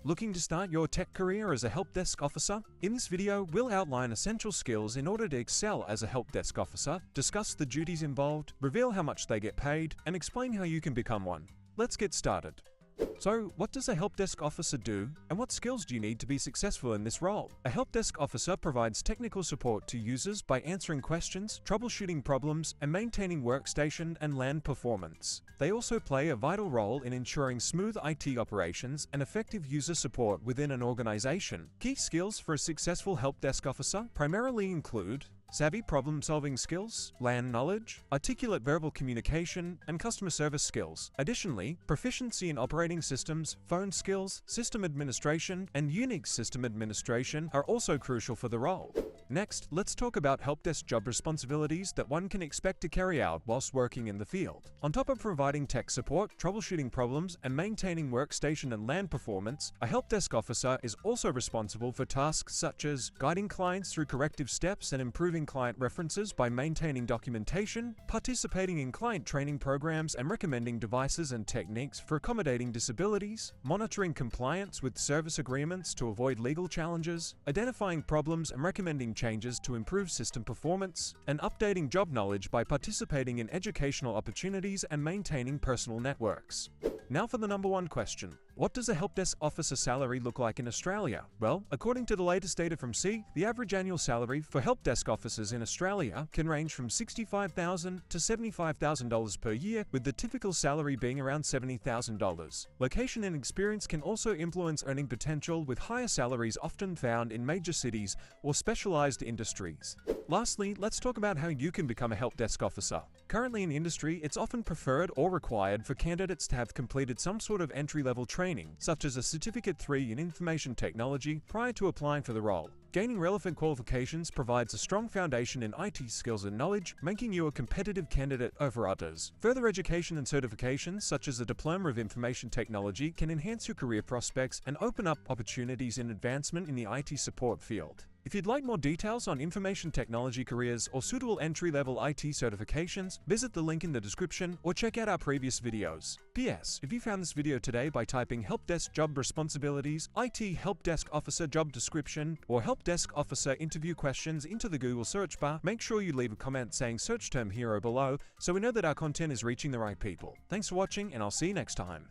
Looking to start your tech career as a help desk officer? In this video, we'll outline essential skills in order to excel as a help desk officer, discuss the duties involved, reveal how much they get paid, and explain how you can become one. Let's get started. So, what does a help desk officer do, and what skills do you need to be successful in this role? A help desk officer provides technical support to users by answering questions, troubleshooting problems, and maintaining workstation and LAN performance. They also play a vital role in ensuring smooth IT operations and effective user support within an organization. Key skills for a successful help desk officer primarily include savvy problem-solving skills, LAN knowledge, articulate verbal communication, and customer service skills. Additionally, proficiency in operating systems, phone skills, system administration, and Unix system administration are also crucial for the role. Next, let's talk about helpdesk job responsibilities that one can expect to carry out whilst working in the field. On top of providing tech support, troubleshooting problems, and maintaining workstation and LAN performance, a helpdesk officer is also responsible for tasks such as guiding clients through corrective steps and improving client references by maintaining documentation, participating in client training programs and recommending devices and techniques for accommodating disabilities, monitoring compliance with service agreements to avoid legal challenges, identifying problems and recommending changes to improve system performance, and updating job knowledge by participating in educational opportunities and maintaining personal networks. Now for the number one question. What does a helpdesk officer salary look like in Australia? Well, according to the latest data from SEEK, the average annual salary for helpdesk officers in Australia can range from $65,000 to $75,000 per year, with the typical salary being around $70,000. Location and experience can also influence earning potential, with higher salaries often found in major cities or specialized industries. Lastly, let's talk about how you can become a helpdesk officer. Currently in industry, it's often preferred or required for candidates to have completed some sort of entry-level training, such as a Certificate 3 in Information Technology, prior to applying for the role. Gaining relevant qualifications provides a strong foundation in IT skills and knowledge, making you a competitive candidate over others. Further education and certifications, such as a Diploma of Information Technology, can enhance your career prospects and open up opportunities in advancement in the IT support field. If you'd like more details on information technology careers or suitable entry-level IT certifications, visit the link in the description or check out our previous videos. P.S. If you found this video today by typing Helpdesk Job Responsibilities, IT Helpdesk Officer Job Description, or Helpdesk Officer Interview Questions into the Google search bar, make sure you leave a comment saying search term hero below so we know that our content is reaching the right people. Thanks for watching, and I'll see you next time.